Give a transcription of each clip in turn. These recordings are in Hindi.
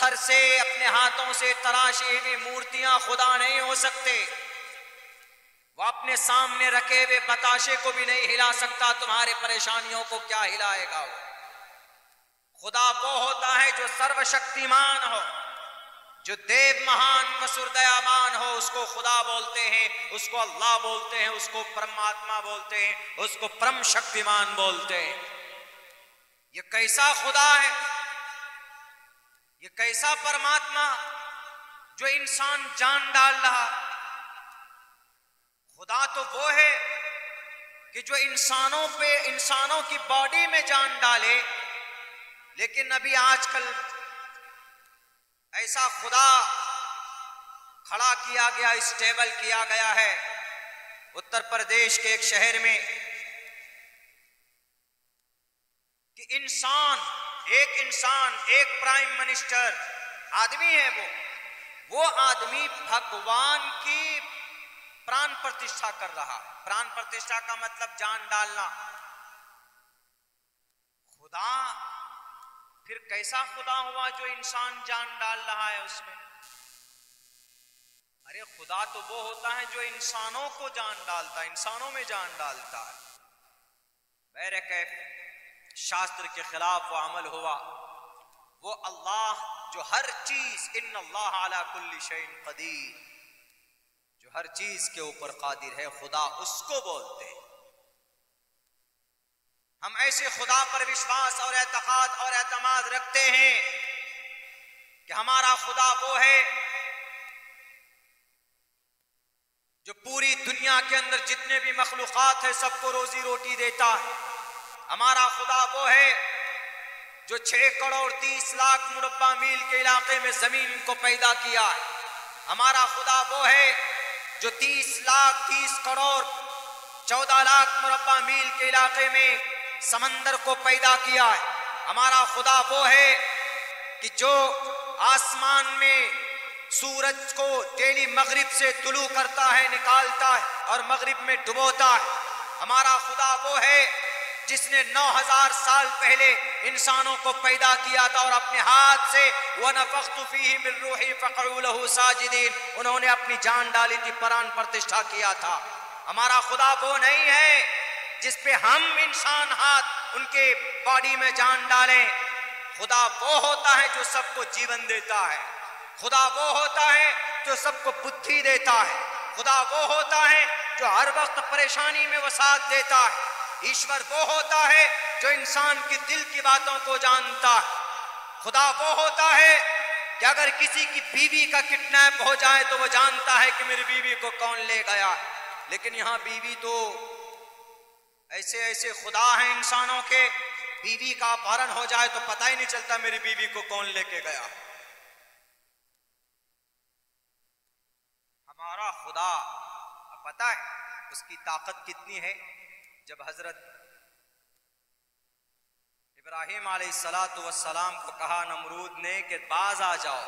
पत्थर से, अपने हाथों से तराशी हुई मूर्तियां खुदा नहीं हो सकते। वो अपने सामने रखे हुए बताशे को भी नहीं हिला सकता, तुम्हारे परेशानियों को क्या हिलाएगा वो। खुदा वो होता है जो सर्वशक्तिमान हो, जो देव महान मसूर दयामान हो, उसको खुदा बोलते हैं, उसको अल्लाह बोलते हैं, उसको परमात्मा बोलते हैं, उसको परम शक्तिमान बोलते हैं। ये कैसा खुदा है, ये कैसा परमात्मा जो इंसान जान डाल रहा। खुदा तो वो है कि जो इंसानों पे, इंसानों की बॉडी में जान डाले, लेकिन अभी आजकल ऐसा खुदा खड़ा किया गया, स्टेबल किया गया है उत्तर प्रदेश के एक शहर में कि इंसान एक प्राइम मिनिस्टर आदमी है, वो आदमी भगवान की प्राण प्रतिष्ठा कर रहा है। प्राण प्रतिष्ठा का मतलब जान डालना। खुदा फिर कैसा खुदा हुआ जो इंसान जान डाल रहा है उसमें? अरे खुदा तो वो होता है जो इंसानों को जान डालता है, इंसानों में जान डालता है। बहरकैफ शास्त्र के खिलाफ वो अमल हुआ। वो अल्लाह जो हर चीज, इन्नल्लाह अला कुल्ली शैइन कदीर, जो हर चीज के ऊपर कादिर है, खुदा उसको बोलते हैं। हम ऐसे खुदा पर विश्वास और एतकाद और एतमाद रखते हैं कि हमारा खुदा वो है जो पूरी दुनिया के अंदर जितने भी मखलूकात है सबको रोजी रोटी देता है। हमारा खुदा वो है जो 6 करोड़ 30 लाख मुरब्बा मील के इलाके में जमीन को पैदा किया है। हमारा खुदा वो है जो 30 करोड़ 14 लाख मुरब्बा मील के इलाके में समंदर को पैदा किया है। हमारा खुदा वो है कि जो आसमान में सूरज को डेली मगरिब से तुलू करता है, निकालता है और मगरिब में डुबोता है। हमारा खुदा वो है जिसने 9000 साल पहले इंसानों को पैदा किया था और अपने हाथ से वनफ़ख़्तु फ़ीही मिन रूही फ़क़ऊ लहू साजिदीन, उन्होंने अपनी जान डाली थी, प्राण प्रतिष्ठा किया था। हमारा खुदा वो नहीं है जिस पे हम इंसान हाथ उनके बॉडी में जान डालें। खुदा वो होता है जो सबको जीवन देता है। खुदा वो होता है जो सबको बुद्धि देता है। खुदा वो होता है जो हर वक्त परेशानी में वो साथ देता है। ईश्वर वो होता है जो इंसान की दिल की बातों को जानता है। खुदा वो होता है कि अगर किसी की बीवी का किडनैप हो जाए तो वो जानता है कि मेरी बीवी को कौन ले गया है। लेकिन यहाँ बीवी तो ऐसे खुदा हैं इंसानों के, बीवी का अपहरण हो जाए तो पता ही नहीं चलता मेरी बीवी को कौन लेके गया। हमारा खुदा पता है उसकी ताकत कितनी है। जब हजरत इब्राहिम अलैहिस्सलातु वस्सलाम को कहा नमरूद ने कि बाज आ जाओ,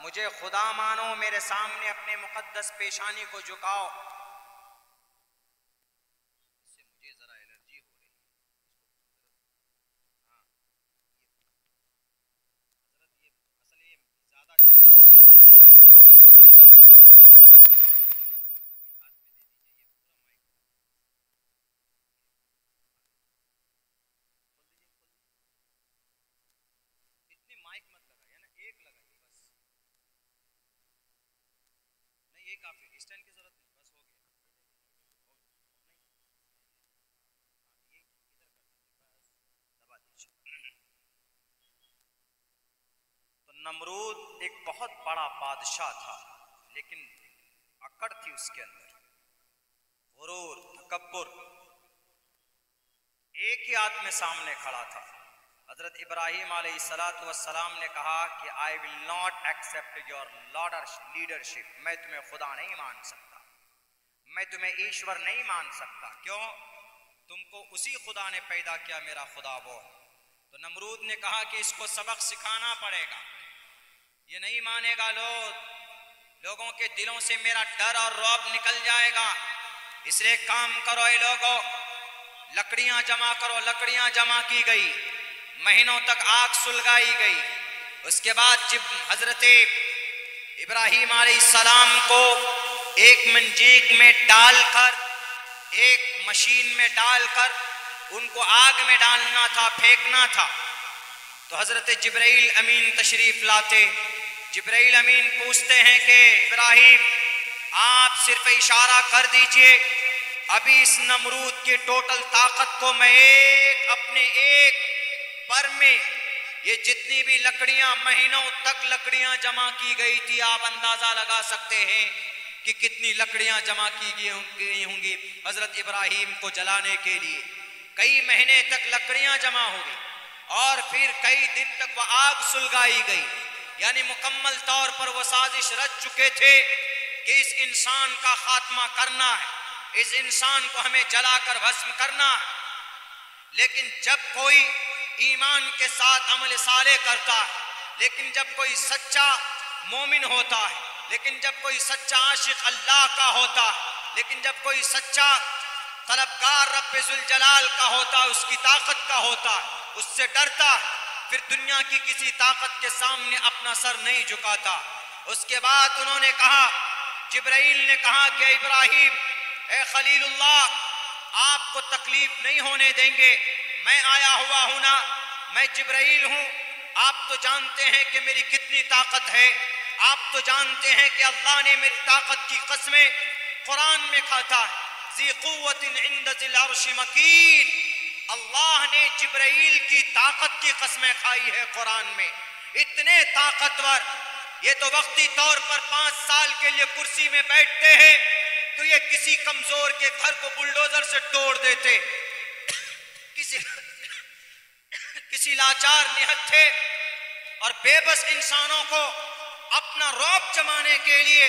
मुझे खुदा मानो, मेरे सामने अपने मुकद्दस पेशानी को झुकाओ, काफी स्टैंड की जरूरत नहीं, बस हो गया। दबा दीजिए। तो नमरूद एक बहुत बड़ा बादशाह था, लेकिन अकड़ थी उसके अंदर, गुरूर, तकब्बुर एक ही आदमी सामने खड़ा था। हजरत इब्राहिम अलैहिस्सलातु वस्सलाम ने कहा कि I will not accept your leadership, मैं तुम्हें खुदा नहीं मान सकता, मैं तुम्हें ईश्वर नहीं मान सकता। क्यों? तुमको उसी खुदा ने पैदा किया, मेरा खुदा वो है। तो नमरूद ने कहा कि इसको सबक सिखाना पड़ेगा, ये नहीं मानेगा, लोगों के दिलों से मेरा डर और रौब निकल जाएगा। इसलिए काम करो ये लोगों, लकड़ियां जमा करो। लकड़ियां जमा की गई, महीनों तक आग सुलगाई गई, उसके बाद जब हजरत इब्राहीम अलैहिस्सलाम को एक मंजीक में डालकर, एक मशीन में डालकर उनको आग में डालना था, फेंकना था, तो हजरत जिब्राइल अमीन तशरीफ लाते। जिब्राइल अमीन पूछते हैं कि इब्राहीम आप सिर्फ इशारा कर दीजिए, अभी इस नमरूद की टोटल ताकत को मैं अपने एक पर में, ये जितनी भी लकड़ियां, महीनों तक लकड़ियां जमा की गई थी, आप अंदाजा लगा सकते हैं कि कितनी लकड़ियां जमा की गई होंगी हजरत इब्राहीम को जलाने के लिए। कई महीने तक लकड़ियां जमा हो गई और फिर कई दिन तक वह आग सुलगाई गई, यानी मुकम्मल तौर पर वो साजिश रच चुके थे कि इस इंसान का खात्मा करना है, इस इंसान को हमें जलाकर भस्म करना है। लेकिन जब कोई ईमान के साथ अमल साले करता है, लेकिन जब कोई सच्चा मोमिन होता है, लेकिन जब कोई सच्चा आशिक अल्लाह का होता है, लेकिन जब कोई सच्चा तलबगार रब्बे जुल जलाल का होता है, उसकी ताकत का होता है, उससे डरता है, फिर दुनिया की किसी ताकत के सामने अपना सर नहीं झुकाता। उसके बाद उन्होंने कहा, जिब्राइल ने कहा कि इब्राहीम ए खलीलुल्लाह, आपको तकलीफ नहीं होने देंगे, मैं आया हुआ हूं ना, मैं जिब्राइल हूं। आप तो जानते हैं कि मेरी कितनी ताकत है, आप तो जानते हैं कि अल्लाह ने मेरी ताकत की कसमें कुरान में खाता है, ज़ी क़ुव्वतिन इंद ज़िल अर्श मकीन। अल्लाह ने जिब्राइल की ताकत की कसमें खाई है कुरान में, इतने ताकतवर, ये तो वक्ती तौर पर 5 साल के लिए कुर्सी में बैठते हैं तो ये किसी कमजोर के घर को बुलडोजर से तोड़ देते, किसी लाचार निहत्थे और बेबस इंसानों को अपना रौब जमाने के लिए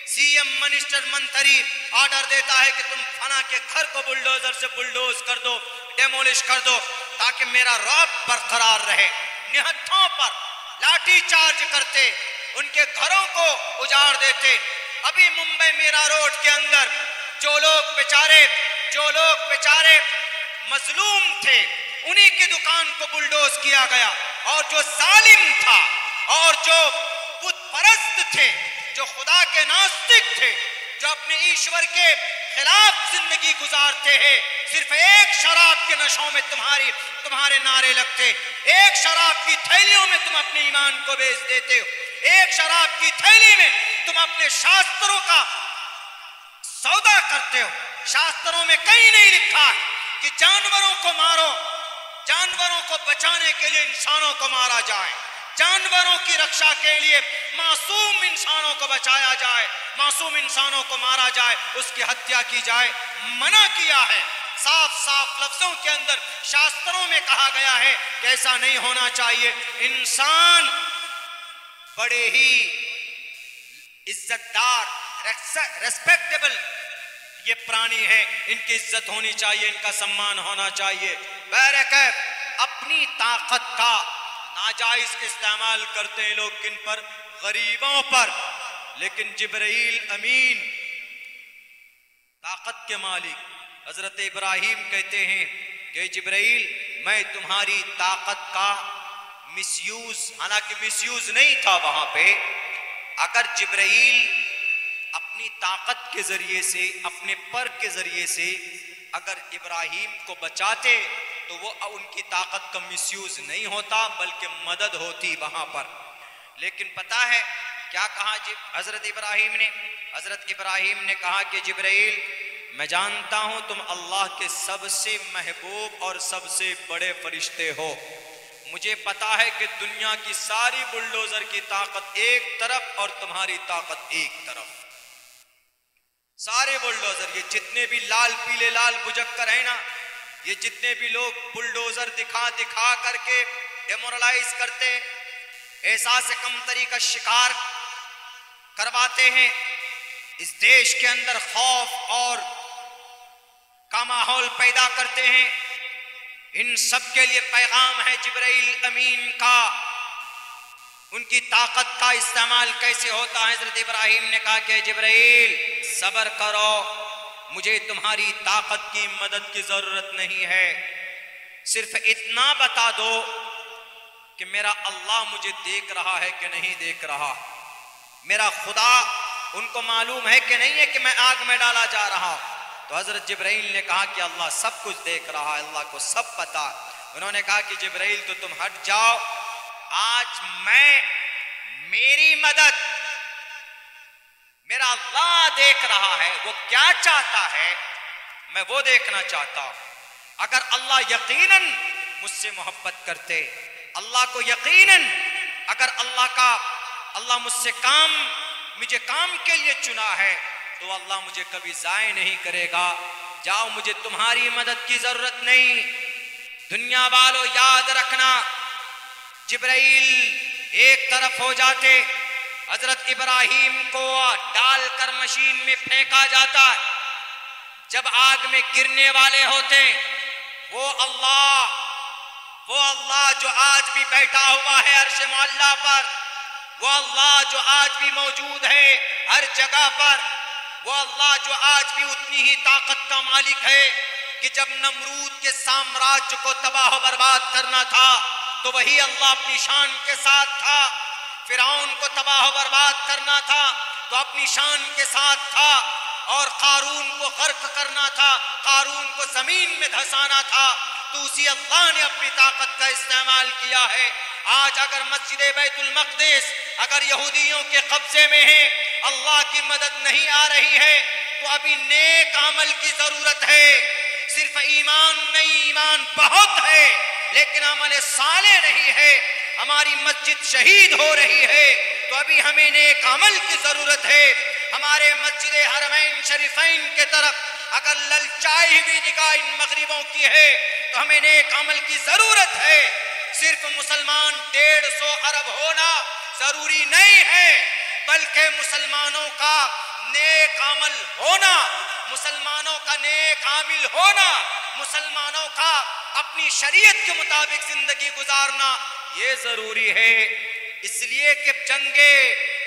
सीएम मिनिस्टर मंत्री ऑर्डर देता है कि तुम फला के घर को बुलडोजर से बुलडोज कर दो, डेमोलिश कर दो, ताकि मेरा रौब बरकरार रहे। निहत्थों पर लाठी चार्ज करते, उनके घरों को उजाड़ देते। अभी मुंबई मीरा रोड के अंदर जो लोग बेचारे मजलूम थे, उन्हीं की दुकान को बुलडोज किया गया, और जो जालिम था और जो बुत परस्त थे, जो खुदा के नास्तिक थे, जो अपने ईश्वर के खिलाफ जिंदगी गुजारते हैं, सिर्फ एक शराब के नशों में तुम्हारे नारे लगते, एक शराब की थैलियों में तुम अपने ईमान को बेच देते हो, एक शराब की थैली में तुम अपने शास्त्रों का सौदा करते हो। शास्त्रों में कहीं नहीं लिखा है कि जानवरों को मारो, जानवरों को बचाने के लिए इंसानों को मारा जाए, जानवरों की रक्षा के लिए मासूम इंसानों को बचाया जाए, मासूम इंसानों को मारा जाए, उसकी हत्या की जाए, मना किया है। साफ साफ लफ्जों के अंदर शास्त्रों में कहा गया है कि ऐसा नहीं होना चाहिए। इंसान बड़े ही इज्जतदार, रेस्पेक्टेबल ये प्राणी है, इनकी इज्जत होनी चाहिए, इनका सम्मान होना चाहिए। बहरकैफ अपनी ताकत का नाजायज इस्तेमाल करते हैं लोग, किन पर? गरीबों पर। लेकिन जिब्राइल अमीन ताकत के मालिक हजरत इब्राहीम कहते हैं कि जिब्राइल मैं तुम्हारी ताकत का मिसयूज, हालांकि मिसयूज नहीं था वहां पे, अगर जिब्राइल अपनी ताकत के जरिए से, अपने पर के जरिए से अगर इब्राहीम को बचाते तो वो उनकी ताकत का मिसयूज नहीं होता, बल्कि मदद होती वहां पर। लेकिन पता है क्या कहा हजरत इब्राहीम ने? हजरत इब्राहीम ने कहा कि जिब्राइल मैं जानता हूं तुम अल्लाह के सबसे महबूब और सबसे बड़े फरिश्ते हो, मुझे पता है कि दुनिया की सारी बुलडोजर की ताकत एक तरफ और तुम्हारी ताकत एक तरफ। सारे बुलडोजर, ये जितने भी लाल पीले लाल बुजक्कर है ना, ये जितने भी लोग बुलडोजर दिखा दिखा करके डेमोरलाइज करते, एहसास कमतरी का शिकार करवाते हैं, इस देश के अंदर खौफ और का माहौल पैदा करते हैं, इन सब के लिए पैगाम है जिब्राइल अमीन का। उनकी ताकत का इस्तेमाल कैसे होता है? हजरत इब्राहीम ने कहा कि जिब्राइल सब्र करो, मुझे तुम्हारी ताकत की मदद की जरूरत नहीं है, सिर्फ इतना बता दो कि मेरा अल्लाह मुझे देख रहा है कि नहीं देख रहा, मेरा खुदा उनको मालूम है कि नहीं है कि मैं आग में डाला जा रहा। तो हजरत जिब्राइल ने कहा कि अल्लाह सब कुछ देख रहा है, अल्लाह को सब पता। उन्होंने कहा कि जिब्राइल तो तुम हट जाओ, आज मैं मेरी मदद मेरा अल्लाह देख रहा है, वो क्या चाहता है मैं वो देखना चाहता हूं। अगर अल्लाह यकीनन मुझसे मोहब्बत करते, अल्लाह को यकीनन अगर अल्लाह मुझसे मुझे काम के लिए चुना है तो अल्लाह मुझे कभी जाय नहीं करेगा। जाओ, मुझे तुम्हारी मदद की जरूरत नहीं। दुनिया वालों याद रखना, जिब्राइल एक तरफ हो जाते, हजरत इब्राहिम को डालकर मशीन में फेंका जाता, जब आग में गिरने वाले होते वो अल्लाह जो आज भी बैठा हुआ है अर्श मुअल्ला पर, वो अल्लाह जो आज भी मौजूद है हर जगह पर, वो अल्लाह जो आज भी उतनी ही ताकत का मालिक है कि जब नमरूद के साम्राज्य को तबाह बर्बाद करना था तो वही अल्लाह अपनी शान के साथ था। फिरौन को तबाह बर्बाद करना था तो अपनी शान के साथ था, और कारून को गर्क करना था, कारून को जमीन में धंसाना था, तो उसी अल्लाह ने अपनी ताकत का इस्तेमाल किया है। आज अगर मस्जिद बैतुल मक़दिस अगर यहूदियों के कब्जे में है, अल्लाह की मदद नहीं आ रही है, तो अभी नेक अमल की जरूरत है। सिर्फ ईमान नहीं, ईमान बहुत है लेकिन अमल साले नहीं है। हमारी मस्जिद शहीद हो रही है तो अभी हमें नेक अमल की जरूरत है। हमारे मस्जिद हरमैन शरीफैन के तरफ अगर ललचाई हुई निगाह इन मगरिबों की है तो हमें नेक अमल की जरूरत है। सिर्फ मुसलमान 150 अरब होना जरूरी नहीं है, बल्कि मुसलमानों का नेक अमल होना, मुसलमानों का नेक आमिल होना, मुसलमानों का अपनी शरीयत के मुताबिक जिंदगी गुजारना ये जरूरी है। इसलिए कि जंगे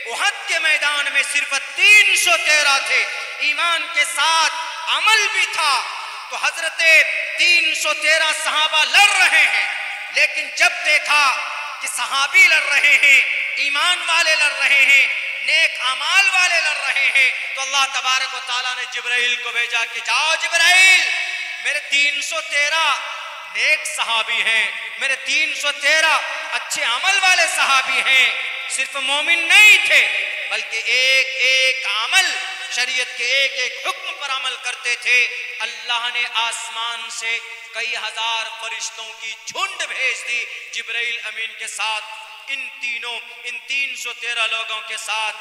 उहद के मैदान में सिर्फ 313 थे, ईमान के साथ अमल भी था, तो हजरत 313 सहाबा लड़ रहे हैं, लेकिन जब देखा कि सहाबी लड़ रहे हैं, ईमान वाले लड़ रहे हैं, नेक अमाल वाले लड़ रहे हैं, तो अल्लाह तबारक व तआला ने जिब्राइल को भेजा कि जाओ जिब्राइल, मेरे 313 नेक सहाबी हैं, मेरे 313 अच्छे अमल वाले सहाबी हैं, सिर्फ मोमिन नहीं थे बल्कि एक एक अमल शरीयत के एक एक हुक्म पर अमल करते थे। अल्लाह ने आसमान से कई हजार फरिश्तों की झुंड भेज दी जिब्राइल अमीन के साथ। इन 313 लोगों के साथ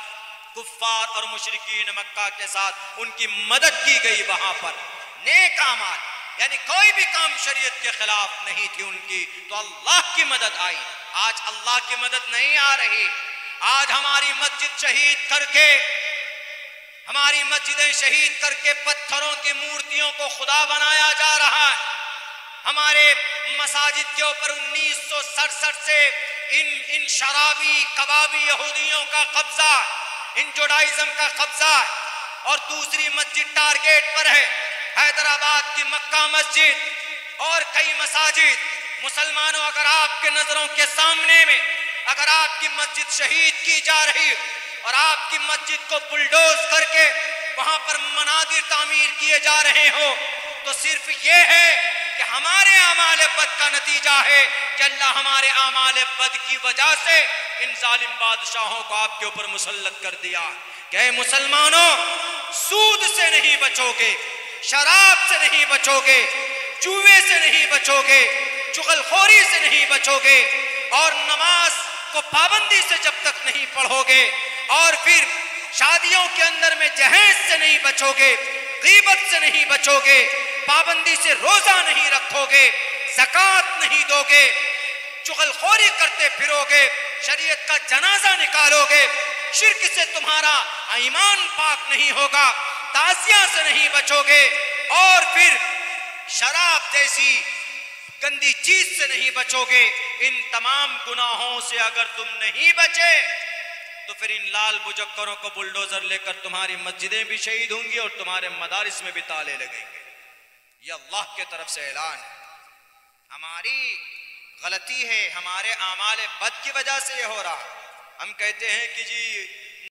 कुफ्फार और मुशरिकीन मक्का के साथ उनकी मदद की गई। वहां पर नेक अमाल यानी कोई भी काम शरीयत के खिलाफ नहीं थी उनकी, तो अल्लाह की मदद आई। आज अल्लाह की मदद नहीं आ रही। आज हमारी मस्जिद शहीद करके, हमारी मस्जिदें शहीद करके पत्थरों की मूर्तियों को खुदा बनाया जा रहा है। हमारे मसाजिद के ऊपर 1967 से इन शराबी कबाबी यहूदियों का कब्जा, इन जुडाइज्म का कब्जा है। और दूसरी मस्जिद टारगेट पर है, हैदराबाद की मक्का मस्जिद और कई मसाजिद। मुसलमानों, अगर आपके नजरों के सामने में अगर आपकी मस्जिद शहीद की जा रही और आपकी मस्जिद को बुलडोज करके वहां पर मनादिर तामीर किए जा रहे हो, तो सिर्फ ये है कि हमारे आमाल बद का नतीजा है कि अल्लाह हमारे आमाल बद की वजह से इन जालिम बादशाहों को आपके ऊपर मुसल्लत कर दिया। कि मुसलमानों, सूद से नहीं बचोगे, शराब से नहीं बचोगे, जुए से नहीं बचोगे, चुगलखोरी से नहीं बचोगे, और नमाज को पाबंदी से जब तक नहीं पढ़ोगे, और फिर शादियों के अंदर में जहेज से नहीं बचोगे, गीबत से नहीं बचोगे, पाबंदी से रोजा नहीं रखोगे, ज़कात नहीं दोगे, चुगलखोरी करते फिरोगे, शरीयत का जनाजा निकालोगे, शिर्क से तुम्हारा ईमान पाक नहीं होगा, ताज़िया से नहीं बचोगे, और फिर शराब जैसी गंदी चीज से नहीं बचोगे, इन तमाम गुनाहों से अगर तुम नहीं बचे तो फिर इन लाल बुजक्करों को बुलडोजर लेकर तुम्हारी मस्जिदें भी शहीद होंगी और तुम्हारे मदारिस में भी ताले लगेंगे। ये अल्लाह के तरफ से ऐलान है। हमारी गलती है, हमारे आमाल बद की वजह से ये हो रहा। हम कहते हैं कि जी